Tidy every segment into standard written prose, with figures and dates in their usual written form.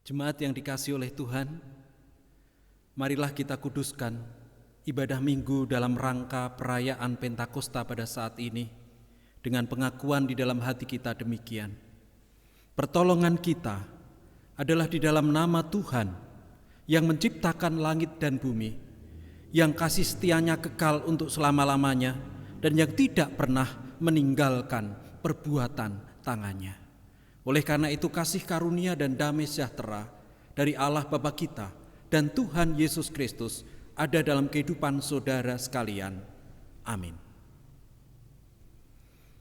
Jemaat yang dikasihi oleh Tuhan, marilah kita kuduskan ibadah minggu dalam rangka perayaan Pentakosta pada saat ini dengan pengakuan di dalam hati kita demikian. Pertolongan kita adalah di dalam nama Tuhan yang menciptakan langit dan bumi, yang kasih setianya kekal untuk selama-lamanya dan yang tidak pernah meninggalkan perbuatan tangannya. Oleh karena itu kasih karunia dan damai sejahtera dari Allah Bapa kita dan Tuhan Yesus Kristus ada dalam kehidupan saudara sekalian. Amin.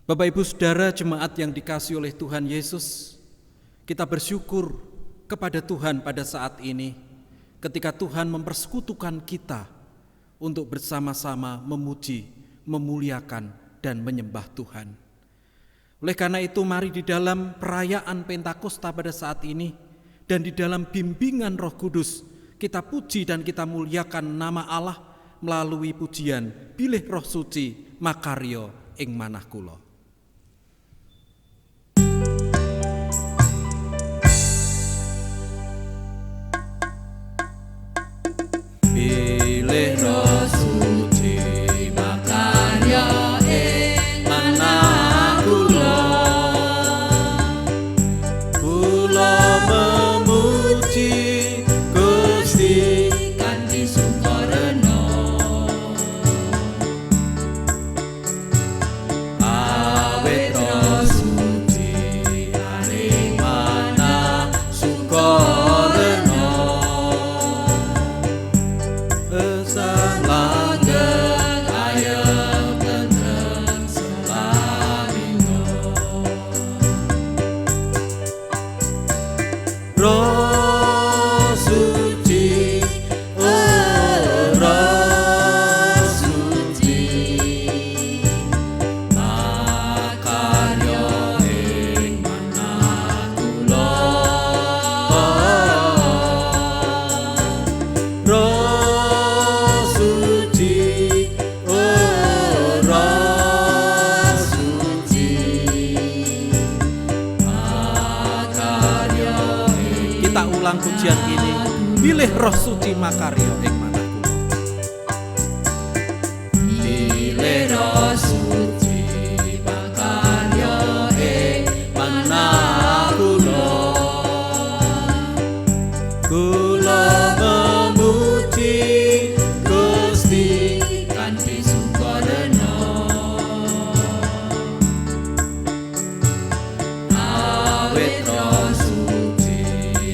Bapak Ibu Saudara jemaat yang dikasihi oleh Tuhan Yesus, kita bersyukur kepada Tuhan pada saat ini ketika Tuhan mempersekutukan kita untuk bersama-sama memuji, memuliakan dan menyembah Tuhan. Oleh karena itu mari di dalam perayaan Pentakosta pada saat ini dan di dalam bimbingan Roh Kudus kita puji dan kita muliakan nama Allah melalui pujian Bilih Roh Suci makarya ing manah kula. Bilih Roh Suci makarya ing manah kula, kula memuji Gusti kanthi sukarena. Awit Roh Suci ing manah sukarena, sang langgeng ayem tentrem selawinga. Roh Suci, oh Roh Suci, makarya ing manah kula. Roh Suci, oh Roh Suci, makarya ing. Kita ulang pujian ini. Bilih Roh Suci makarya ing manah kula. Bilih Roh Suci makarya ing manah kula, kula memuji Gusti kanthi sukarena. Awit Roh Suci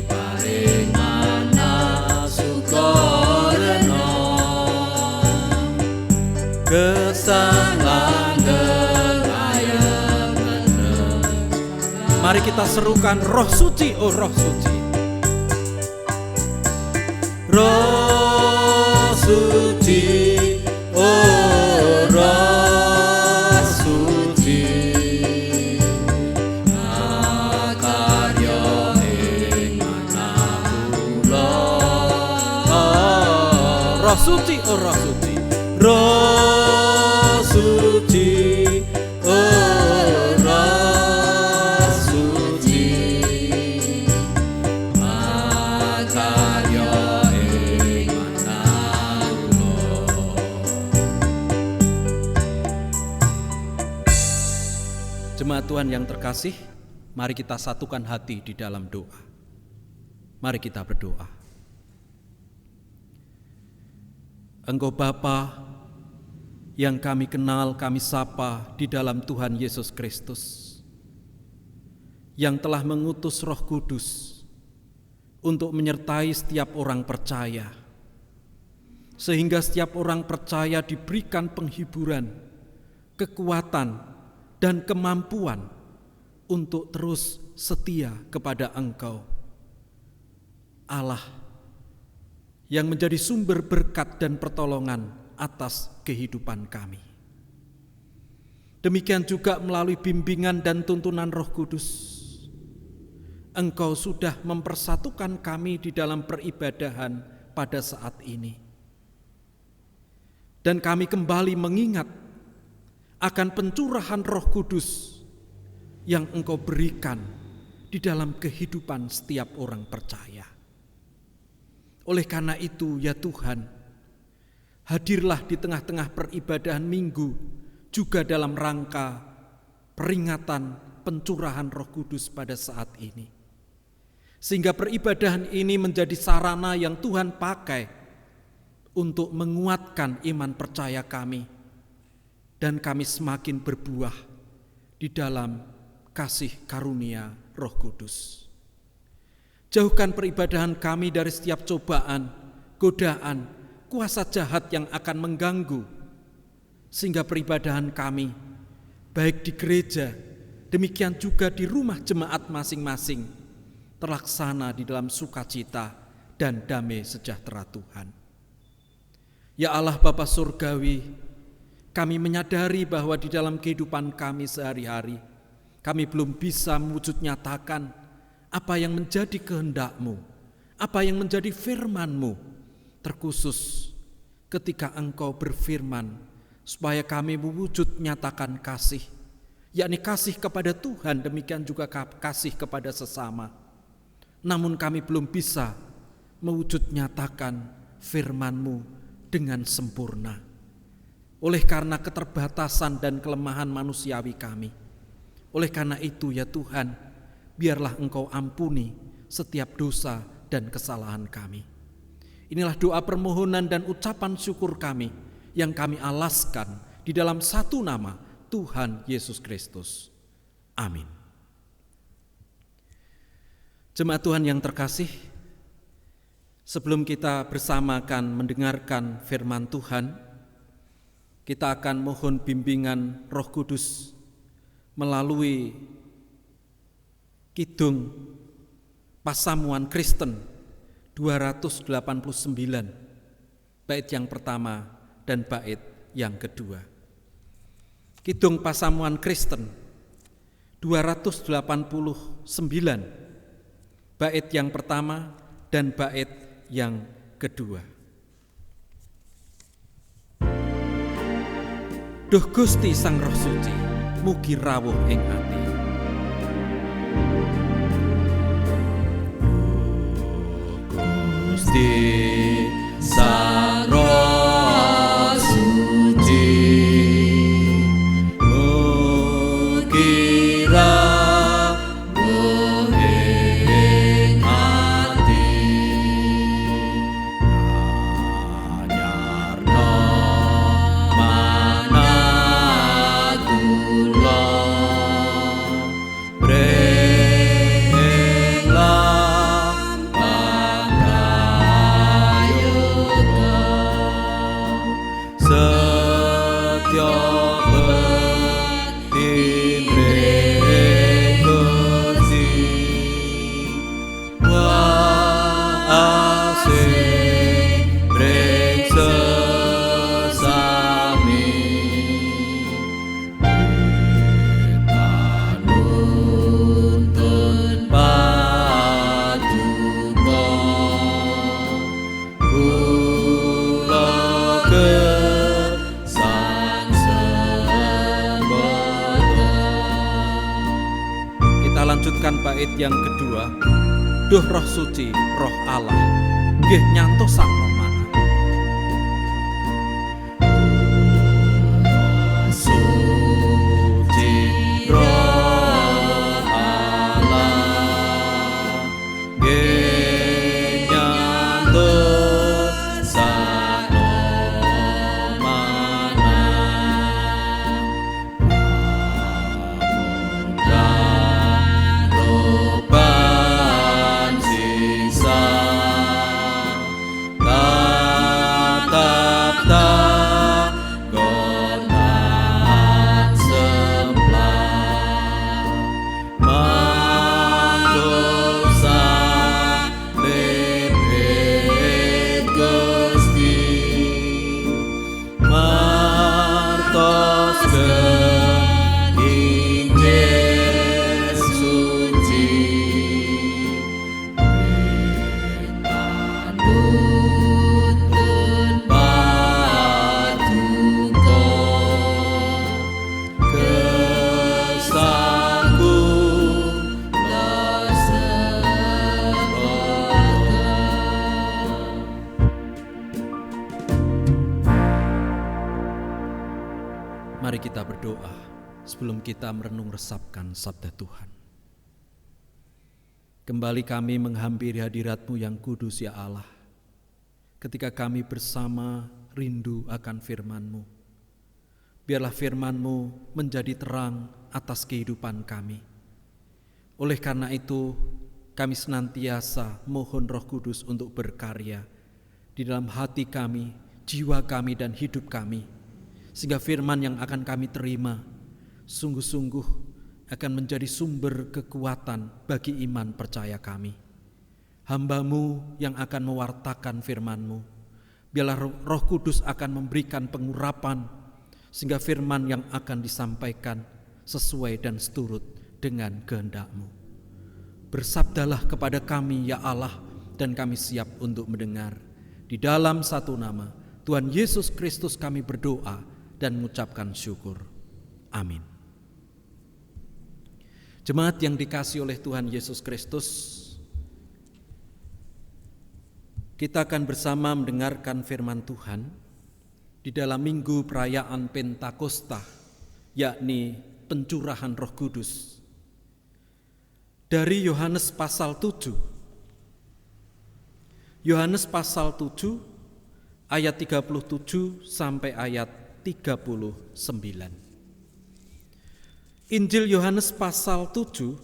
paring manah sukarena, gesang langgeng ayem tentrem. Mari kita serukan Roh Suci, oh Roh Suci. Roh Suci, oh Roh Suci, makarya ing manah kula. Roh Suci, oh Roh Suci. Roh Suci, oh Roh Suci, makarya ing manah kula. Jemaat Tuhan yang terkasih, mari kita satukan hati di dalam doa. Mari kita berdoa. Engkau Bapa yang kami kenal, kami sapa di dalam Tuhan Yesus Kristus, yang telah mengutus Roh Kudus untuk menyertai setiap orang percaya, sehingga setiap orang percaya diberikan penghiburan, kekuatan, dan kemampuan untuk terus setia kepada Engkau, Allah yang menjadi sumber berkat dan pertolongan atas kehidupan kami. Demikian juga melalui bimbingan dan tuntunan Roh Kudus, Engkau sudah mempersatukan kami di dalam peribadahan pada saat ini. Dan kami kembali mengingat akan pencurahan Roh Kudus yang Engkau berikan di dalam kehidupan setiap orang percaya. Oleh karena itu ya Tuhan, hadirlah di tengah-tengah peribadahan minggu juga dalam rangka peringatan pencurahan Roh Kudus pada saat ini. Sehingga peribadahan ini menjadi sarana yang Tuhan pakai untuk menguatkan iman percaya kami, dan kami semakin berbuah di dalam kasih karunia Roh Kudus. Jauhkan peribadahan kami dari setiap cobaan, godaan, kuasa jahat yang akan mengganggu, sehingga peribadahan kami, baik di gereja, demikian juga di rumah jemaat masing-masing, terlaksana di dalam sukacita dan damai sejahtera Tuhan. Ya Allah Bapa Surgawi, kami menyadari bahwa di dalam kehidupan kami sehari-hari, kami belum bisa mewujud nyatakan apa yang menjadi kehendak-Mu, apa yang menjadi firman-Mu, terkhusus ketika Engkau berfirman supaya kami mewujud nyatakan kasih, yakni kasih kepada Tuhan, demikian juga kasih kepada sesama. Namun kami belum bisa mewujud nyatakan firman-Mu dengan sempurna. Oleh karena keterbatasan dan kelemahan manusiawi kami. Oleh karena itu ya Tuhan, biarlah Engkau ampuni setiap dosa dan kesalahan kami. Inilah doa permohonan dan ucapan syukur kami yang kami alaskan di dalam satu nama, Tuhan Yesus Kristus. Amin. Jemaat Tuhan yang terkasih, sebelum kita bersama akan mendengarkan firman Tuhan, kita akan mohon bimbingan Roh Kudus melalui Kidung Pasamuan Kristen 289, bait yang pertama dan bait yang kedua. Kidung Pasamuan Kristen 289, bait yang pertama dan bait yang kedua. Duh Gusti Sang Roh Suci, mugi rawuh ing ati. Gusti Sang Roh Suci, mugi rawuh ing ati. Anyarna manatula bait yang kedua. Duh Roh Suci, Roh Allah, nggih nyantosakno manah. Roh Suci, Roh Allah, nggih nyantosakno manah. Mari kita berdoa sebelum kita merenung resapkan sabda Tuhan. Kembali kami menghampiri hadirat-Mu yang kudus ya Allah. Ketika kami bersama rindu akan firman-Mu. Biarlah firman-Mu menjadi terang atas kehidupan kami. Oleh karena itu, kami senantiasa mohon Roh Kudus untuk berkarya di dalam hati kami, jiwa kami dan hidup kami. Sehingga firman yang akan kami terima sungguh-sungguh akan menjadi sumber kekuatan bagi iman percaya kami. Hamba-Mu yang akan mewartakan firman-Mu, biarlah Roh Kudus akan memberikan pengurapan sehingga firman yang akan disampaikan sesuai dan seturut dengan kehendak-Mu. Bersabdalah kepada kami ya Allah, dan kami siap untuk mendengar. Di dalam satu nama Tuhan Yesus Kristus kami berdoa dan mengucapkan syukur. Amin. Jemaat yang dikasihi oleh Tuhan Yesus Kristus, kita akan bersama mendengarkan firman Tuhan di dalam minggu perayaan Pentakosta, yakni pencurahan Roh Kudus. Dari Yohanes pasal 7. Yohanes pasal 7 ayat 37 sampai ayat 39. Injil Yohanes pasal 7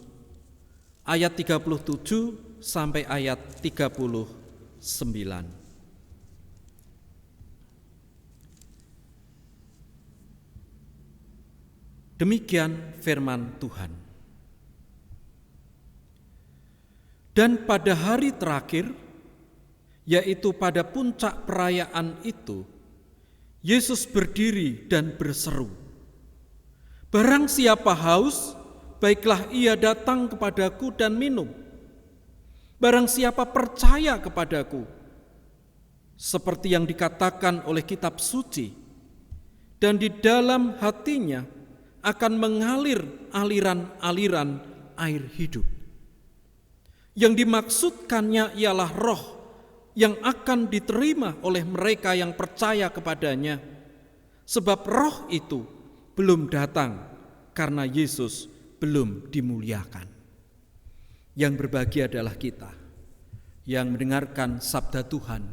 ayat 37 sampai ayat 39. Demikian firman Tuhan. Dan pada hari terakhir, yaitu pada puncak perayaan itu, Yesus berdiri dan berseru, "Barang siapa haus, baiklah ia datang kepadaku dan minum. Barang siapa percaya kepadaku, seperti yang dikatakan oleh kitab suci, dan di dalam hatinya akan mengalir aliran-aliran air hidup." Yang dimaksudkannya ialah roh yang akan diterima oleh mereka yang percaya kepadanya, sebab roh itu belum datang karena Yesus belum dimuliakan. Yang berbahagia adalah kita yang mendengarkan sabda Tuhan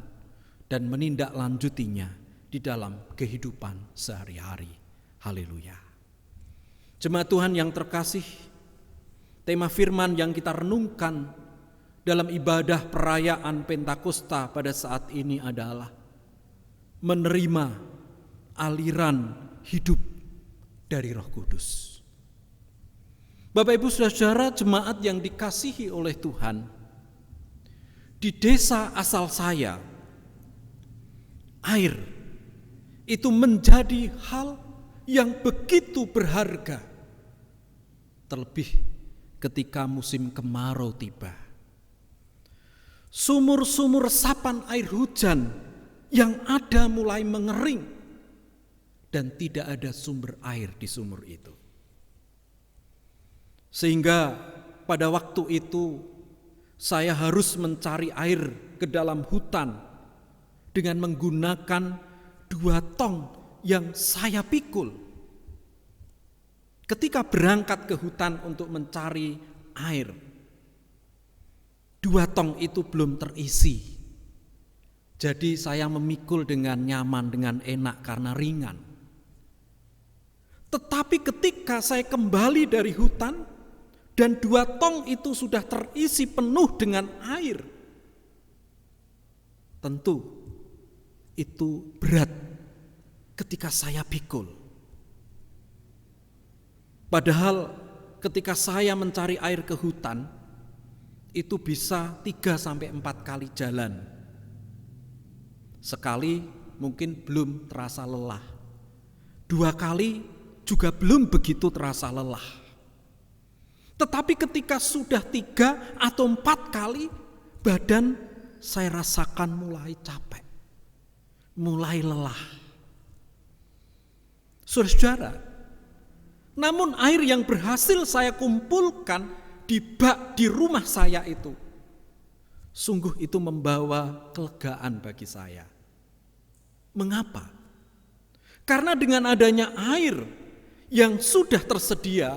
dan menindaklanjutinya di dalam kehidupan sehari-hari. Haleluya. Jemaat Tuhan yang terkasih, tema firman yang kita renungkan dalam ibadah perayaan Pentakosta pada saat ini adalah menerima aliran hidup dari Roh Kudus. Bapak Ibu Saudara jemaat yang dikasihi oleh Tuhan, di desa asal saya, air itu menjadi hal yang begitu berharga, terlebih ketika musim kemarau tiba. Sumur-sumur resapan air hujan yang ada mulai mengering dan tidak ada sumber air di sumur itu. Sehingga pada waktu itu saya harus mencari air ke dalam hutan dengan menggunakan 2 tong yang saya pikul. Ketika berangkat ke hutan untuk mencari air, 2 tong itu belum terisi. Jadi saya memikul dengan nyaman, dengan enak karena ringan. Tetapi ketika saya kembali dari hutan dan 2 tong itu sudah terisi penuh dengan air, tentu itu berat ketika saya pikul. Padahal ketika saya mencari air ke hutan, itu bisa 3-4 kali jalan. Sekali mungkin belum terasa lelah. 2 kali juga belum begitu terasa lelah. Tetapi ketika sudah 3 atau 4 kali, badan saya rasakan mulai capek, mulai lelah. Saudara-saudara, namun air yang berhasil saya kumpulkan di bak di rumah saya itu, sungguh itu membawa kelegaan bagi saya. Mengapa? Karena dengan adanya air yang sudah tersedia,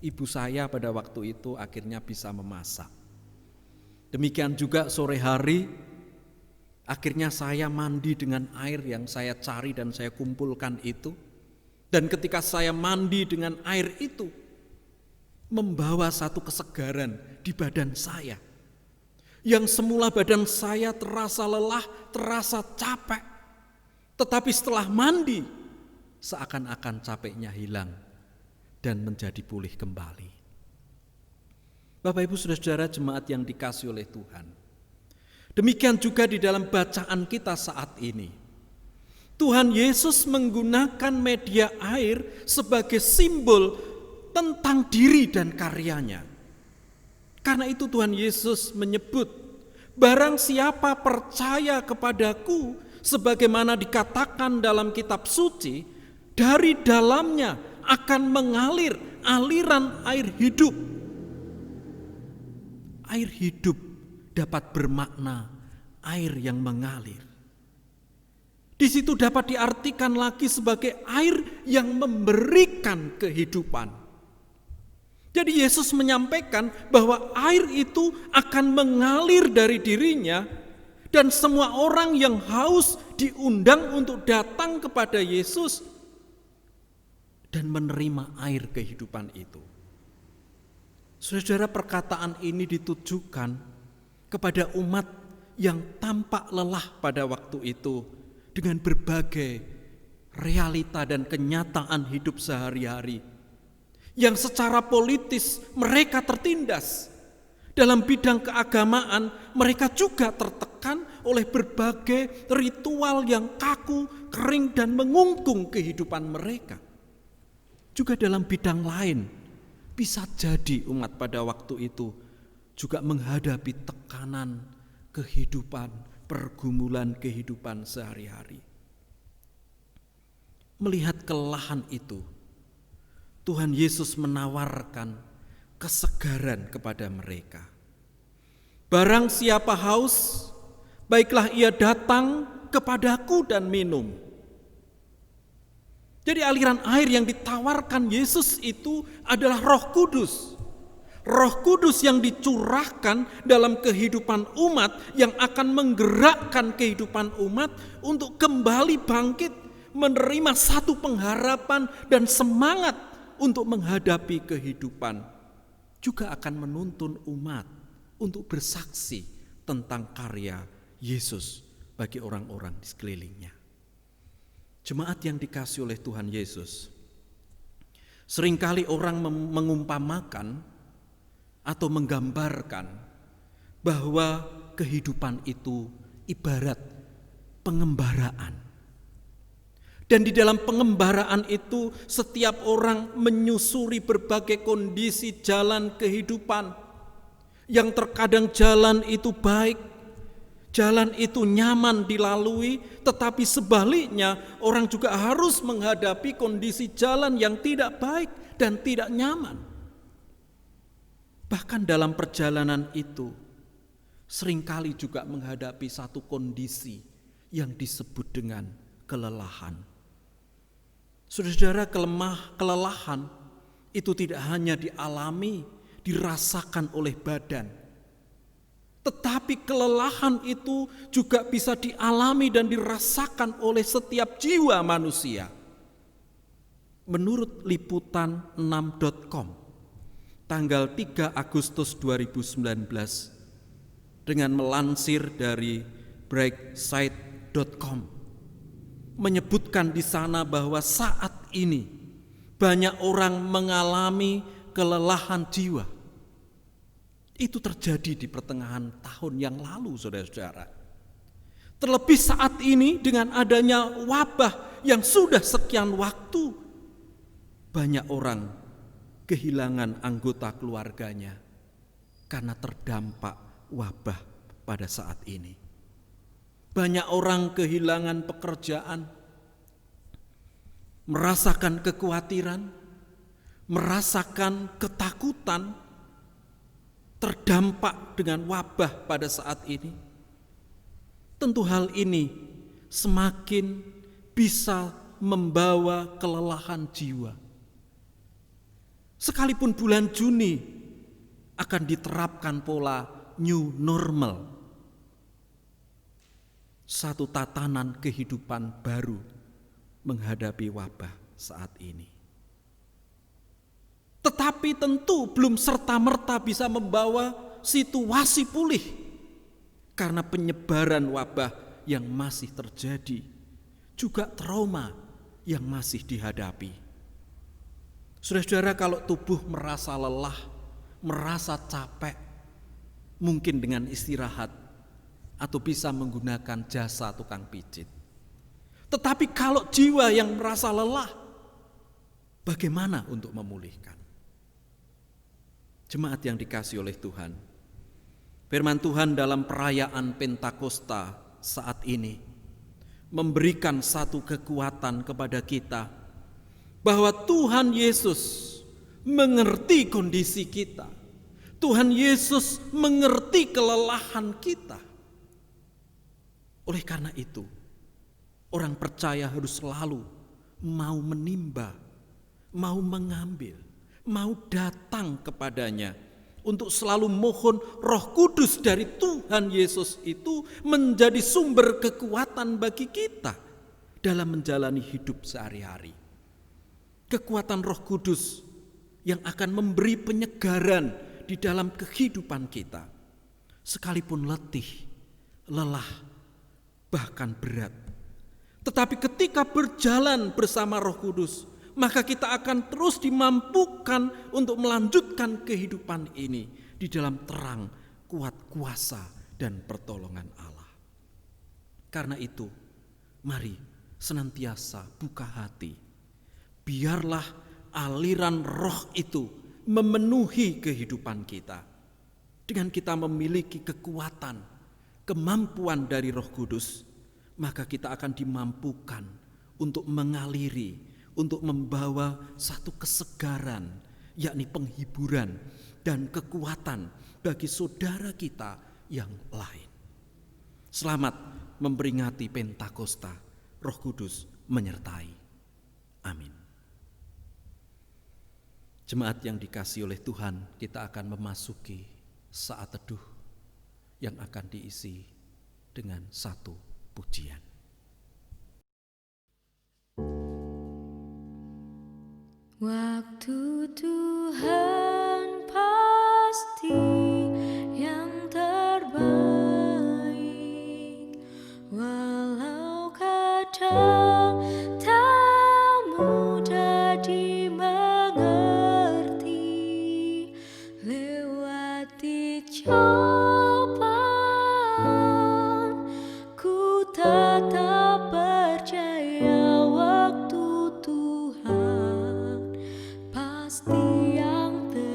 ibu saya pada waktu itu akhirnya bisa memasak. Demikian juga sore hari, akhirnya saya mandi dengan air yang saya cari dan saya kumpulkan itu. Dan ketika saya mandi dengan air itu, membawa satu kesegaran di badan saya. Yang semula badan saya terasa lelah, terasa capek. Tetapi setelah mandi, seakan-akan capeknya hilang dan menjadi pulih kembali. Bapak Ibu Saudara-saudara jemaat yang dikasihi oleh Tuhan. Demikian juga di dalam bacaan kita saat ini. Tuhan Yesus menggunakan media air sebagai simbol tentang diri dan karyanya. Karena itu Tuhan Yesus menyebut, barang siapa percaya kepadaku, sebagaimana dikatakan dalam kitab suci, dari dalamnya akan mengalir aliran air hidup. Air hidup dapat bermakna air yang mengalir. Di situ dapat diartikan lagi sebagai air yang memberikan kehidupan. Jadi Yesus menyampaikan bahwa air itu akan mengalir dari dirinya dan semua orang yang haus diundang untuk datang kepada Yesus dan menerima air kehidupan itu. Saudara, perkataan ini ditujukan kepada umat yang tampak lelah pada waktu itu dengan berbagai realita dan kenyataan hidup sehari-hari. Yang secara politis mereka tertindas. Dalam bidang keagamaan mereka juga tertekan oleh berbagai ritual yang kaku, kering dan mengungkung kehidupan mereka. Juga dalam bidang lain bisa jadi umat pada waktu itu juga menghadapi tekanan kehidupan, pergumulan kehidupan sehari-hari. Melihat kelelahan itu, Tuhan Yesus menawarkan kesegaran kepada mereka. Barang siapa haus, baiklah ia datang kepadaku dan minum. Jadi aliran air yang ditawarkan Yesus itu adalah Roh Kudus. Roh Kudus yang dicurahkan dalam kehidupan umat yang akan menggerakkan kehidupan umat untuk kembali bangkit, menerima satu pengharapan dan semangat untuk menghadapi kehidupan, juga akan menuntun umat untuk bersaksi tentang karya Yesus bagi orang-orang di sekelilingnya. Jemaat yang dikasihi oleh Tuhan Yesus, seringkali orang mengumpamakan atau menggambarkan bahwa kehidupan itu ibarat pengembaraan. Dan di dalam pengembaraan itu setiap orang menyusuri berbagai kondisi jalan kehidupan. Yang terkadang jalan itu baik, jalan itu nyaman dilalui, tetapi sebaliknya orang juga harus menghadapi kondisi jalan yang tidak baik dan tidak nyaman. Bahkan dalam perjalanan itu seringkali juga menghadapi satu kondisi yang disebut dengan kelelahan. Saudara-saudara, kelelahan itu tidak hanya dialami, dirasakan oleh badan. Tetapi kelelahan itu juga bisa dialami dan dirasakan oleh setiap jiwa manusia. Menurut liputan6.com, tanggal 3 Agustus 2019, dengan melansir dari breakside.com, menyebutkan di sana bahwa saat ini banyak orang mengalami kelelahan jiwa. Itu terjadi di pertengahan tahun yang lalu, saudara-saudara. Terlebih saat ini dengan adanya wabah yang sudah sekian waktu, banyak orang kehilangan anggota keluarganya karena terdampak wabah pada saat ini. Banyak orang kehilangan pekerjaan, merasakan kekhawatiran, merasakan ketakutan, terdampak dengan wabah pada saat ini. Tentu hal ini semakin bisa membawa kelelahan jiwa. Sekalipun bulan Juni akan diterapkan pola new normal, satu tatanan kehidupan baru menghadapi wabah saat ini. Tetapi tentu belum serta-merta bisa membawa situasi pulih karena penyebaran wabah yang masih terjadi, juga trauma yang masih dihadapi. Saudara-saudara, kalau tubuh merasa lelah, merasa capek, mungkin dengan istirahat atau bisa menggunakan jasa tukang pijit. Tetapi kalau jiwa yang merasa lelah, bagaimana untuk memulihkan? Jemaat yang dikasihi oleh Tuhan, firman Tuhan dalam perayaan Pentakosta saat ini memberikan satu kekuatan kepada kita bahwa Tuhan Yesus mengerti kondisi kita. Tuhan Yesus mengerti kelelahan kita. Oleh karena itu, orang percaya harus selalu mau menimba, mau mengambil, mau datang kepadanya untuk selalu mohon Roh Kudus dari Tuhan Yesus itu menjadi sumber kekuatan bagi kita dalam menjalani hidup sehari-hari. Kekuatan Roh Kudus yang akan memberi penyegaran di dalam kehidupan kita, sekalipun letih, lelah, bahkan berat. Tetapi ketika berjalan bersama Roh Kudus, maka kita akan terus dimampukan untuk melanjutkan kehidupan ini di dalam terang, kuat kuasa, dan pertolongan Allah. Karena itu, mari senantiasa buka hati. Biarlah aliran roh itu memenuhi kehidupan kita. Dengan kita memiliki kekuatan, kemampuan dari Roh Kudus, maka kita akan dimampukan untuk mengaliri, untuk membawa satu kesegaran, yakni penghiburan dan kekuatan bagi saudara kita yang lain. Selamat memperingati Pentakosta, Roh Kudus menyertai. Amin. Jemaat yang dikasihi oleh Tuhan, kita akan memasuki saat teduh yang akan diisi dengan satu pujian. Waktu Tuhan pasti yang terbaik, walau kadang tak mudah dimengerti. Lewati cobaan, ku tetap percaya waktu Tuhan pasti yang terbaik.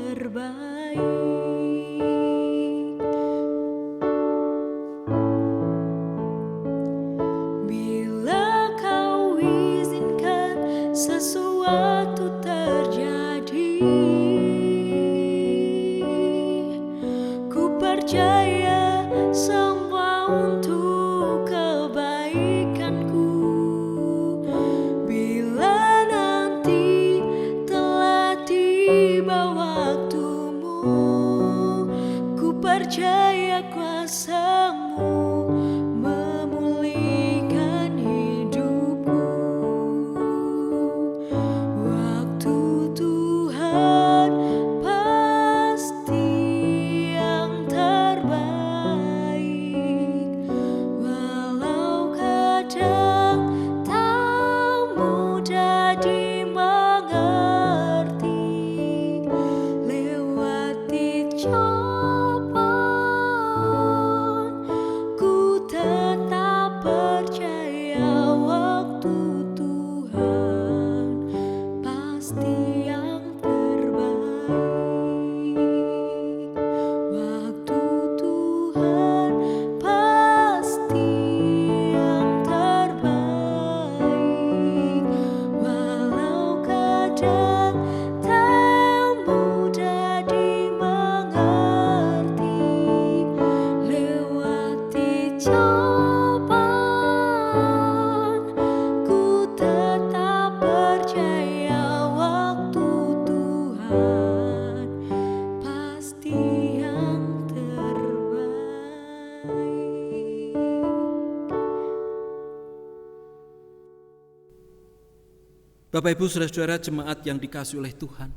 Bapak Ibu Saudara-saudara jemaat yang dikasihi oleh Tuhan,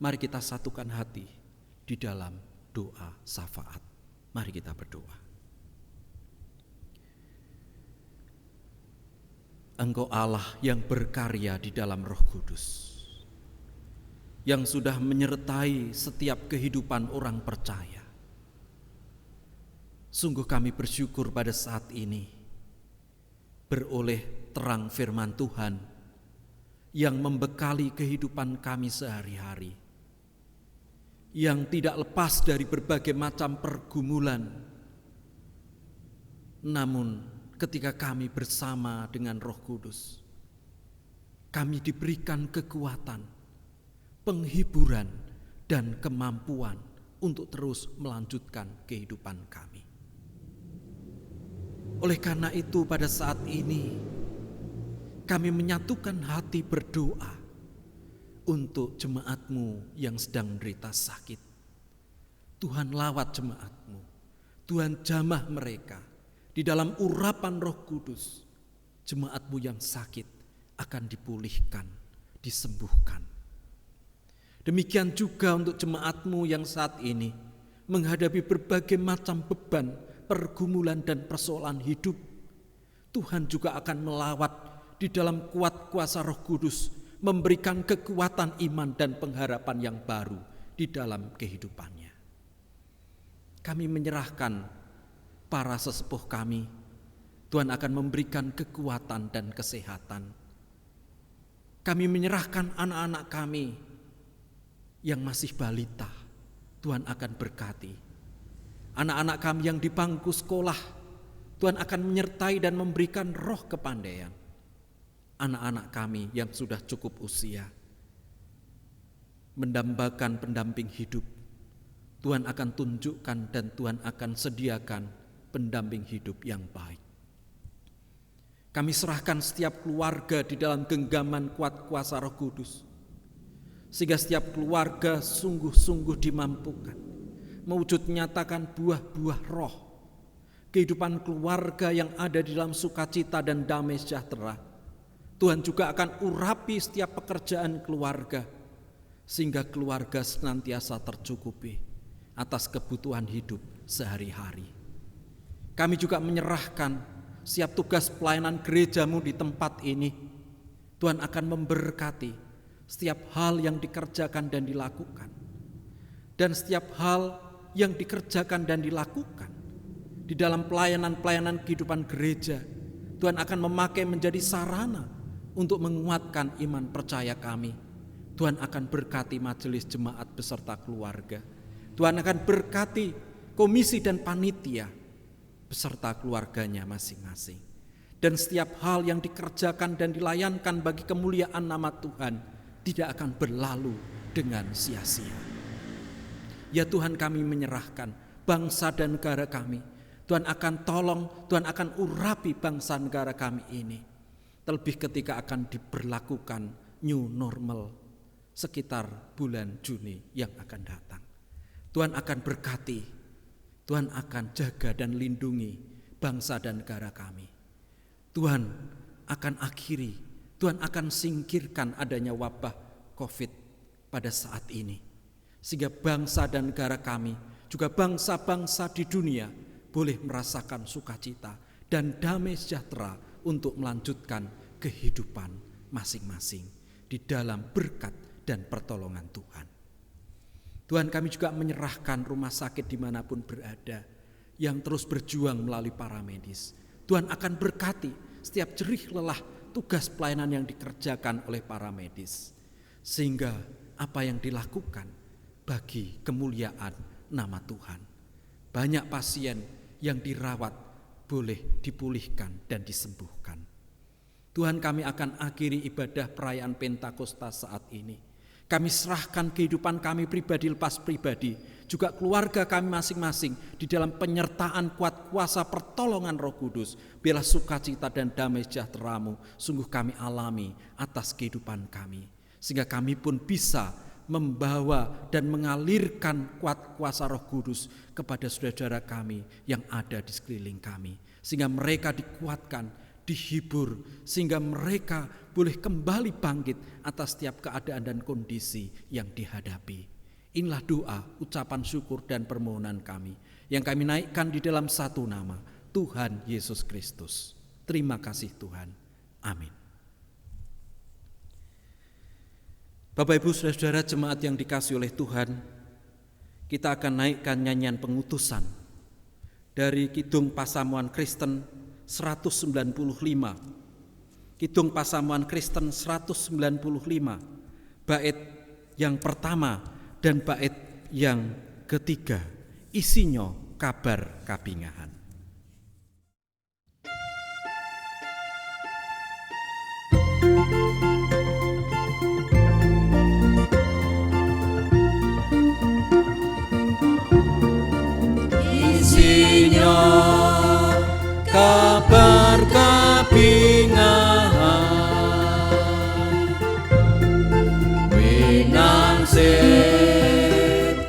mari kita satukan hati di dalam doa syafaat. Mari kita berdoa. Engkau Allah yang berkarya di dalam Roh Kudus, yang sudah menyertai setiap kehidupan orang percaya. Sungguh kami bersyukur pada saat ini beroleh terang firman Tuhan yang membekali kehidupan kami sehari-hari, yang tidak lepas dari berbagai macam pergumulan. Namun ketika kami bersama dengan Roh Kudus, kami diberikan kekuatan, penghiburan, dan kemampuan untuk terus melanjutkan kehidupan kami. Oleh karena itu pada saat ini kami menyatukan hati berdoa untuk jemaat-Mu yang sedang menderita sakit. Tuhan lawat jemaat-Mu, Tuhan jamah mereka. Di dalam urapan Roh Kudus, jemaat-Mu yang sakit akan dipulihkan, disembuhkan. Demikian juga untuk jemaat-Mu yang saat ini menghadapi berbagai macam beban, pergumulan dan persoalan hidup. Tuhan juga akan melawat di dalam kuat kuasa Roh Kudus, memberikan kekuatan iman dan pengharapan yang baru di dalam kehidupannya. Kami menyerahkan para sesepuh kami, Tuhan akan memberikan kekuatan dan kesehatan. Kami menyerahkan anak-anak kami yang masih balita, Tuhan akan berkati. Anak-anak kami yang di bangku sekolah, Tuhan akan menyertai dan memberikan roh kepandaian. Anak-anak kami yang sudah cukup usia, mendambakan pendamping hidup, Tuhan akan tunjukkan dan Tuhan akan sediakan pendamping hidup yang baik. Kami serahkan setiap keluarga di dalam genggaman kuat kuasa Roh Kudus, sehingga setiap keluarga sungguh-sungguh dimampukan mewujud nyatakan buah-buah roh, kehidupan keluarga yang ada di dalam sukacita dan damai sejahtera. Tuhan juga akan urapi setiap pekerjaan keluarga, sehingga keluarga senantiasa tercukupi atas kebutuhan hidup sehari-hari. Kami juga menyerahkan siap tugas pelayanan gereja-Mu di tempat ini. Tuhan akan memberkati setiap hal yang dikerjakan dan dilakukan. Dan setiap hal yang dikerjakan dan dilakukan di dalam pelayanan-pelayanan kehidupan gereja, Tuhan akan memakai menjadi sarana untuk menguatkan iman percaya kami. Tuhan akan berkati majelis jemaat beserta keluarga. Tuhan akan berkati komisi dan panitia beserta keluarganya masing-masing. Dan setiap hal yang dikerjakan dan dilayankan bagi kemuliaan nama Tuhan tidak akan berlalu dengan sia-sia. Ya Tuhan, kami menyerahkan bangsa dan negara kami. Tuhan akan tolong, Tuhan akan urapi bangsa negara kami ini. Terlebih ketika akan diberlakukan new normal sekitar bulan Juni yang akan datang. Tuhan akan berkati, Tuhan akan jaga dan lindungi bangsa dan negara kami. Tuhan akan akhiri, Tuhan akan singkirkan adanya wabah COVID pada saat ini. Sehingga bangsa dan negara kami, juga bangsa-bangsa di dunia boleh merasakan sukacita dan damai sejahtera untuk melanjutkan kehidupan masing-masing di dalam berkat dan pertolongan Tuhan. Tuhan, kami juga menyerahkan rumah sakit dimanapun berada yang terus berjuang melalui para medis. Tuhan akan berkati setiap jerih lelah tugas pelayanan yang dikerjakan oleh para medis, sehingga apa yang dilakukan bagi kemuliaan nama Tuhan. Banyak pasien yang dirawat boleh dipulihkan dan disembuhkan. Tuhan, kami akan akhiri ibadah perayaan Pentakosta saat ini. Kami serahkan kehidupan kami pribadi lepas pribadi, juga keluarga kami masing-masing di dalam penyertaan kuat kuasa pertolongan Roh Kudus. Biarlah sukacita dan damai sejahtera-Mu sungguh kami alami atas kehidupan kami, sehingga kami pun bisa membawa dan mengalirkan kuat kuasa Roh Kudus kepada saudara-saudara kami yang ada di sekeliling kami, sehingga mereka dikuatkan, dihibur, sehingga mereka boleh kembali bangkit atas setiap keadaan dan kondisi yang dihadapi. Inilah doa, ucapan syukur dan permohonan kami yang kami naikkan di dalam satu nama, Tuhan Yesus Kristus. Terima kasih Tuhan. Amin. Bapak Ibu Saudara-saudara jemaat yang dikasihi oleh Tuhan, kita akan naikkan nyanyian pengutusan dari Kidung Pasamuan Kristen 195. Kidung Pasamuan Kristen 195, bait yang pertama dan bait yang ketiga, isinya kabar kabingahan. Isinya kabar kabingahan, winangsit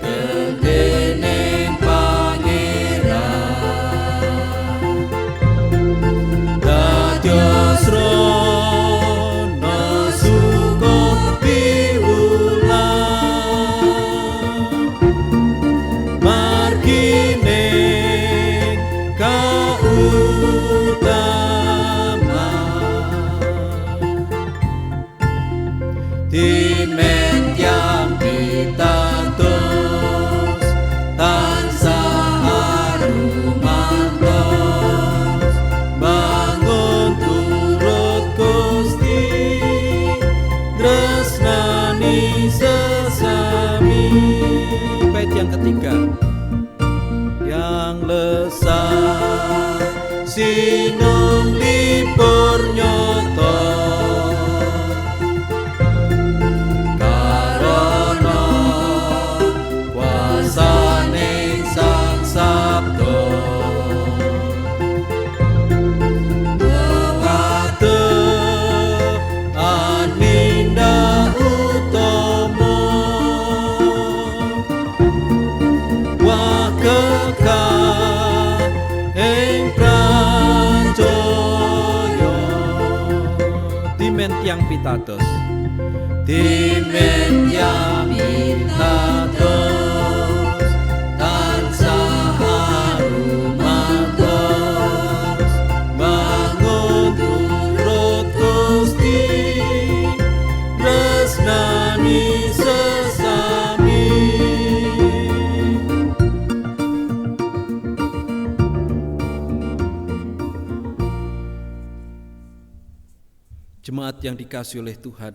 kedening Pangeran, dados rono sukup piwulang, margining Timen yang pitados tansah harumantos, bangun turut Gusti, tresnani sesami. Bait yang ketiga, yang lesah sinung libur nyoto, karana kuasaning Sang Sabda, ngadep anindah utama, wah kekal ing pracaya. Timen tiang pitados, Timen yang pitados tansah harumantos, bangun turut Gusti, tresnani sesami. jemaat yang dikasihi oleh Tuhan,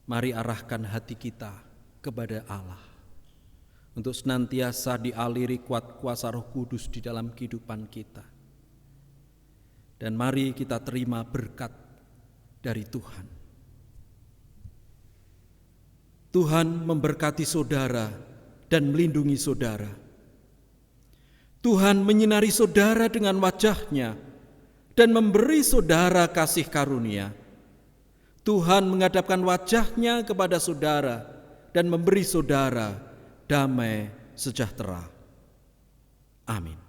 mari arahkan hati kita kepada Allah untuk senantiasa dialiri kuat kuasa Roh Kudus di dalam kehidupan kita. Dan mari kita terima berkat dari Tuhan. Tuhan memberkati saudara dan melindungi saudara. Tuhan menyinari saudara dengan wajah-Nya dan memberi saudara kasih karunia. Tuhan menghadapkan wajah-Nya kepada saudara dan memberi saudara damai sejahtera. Amin.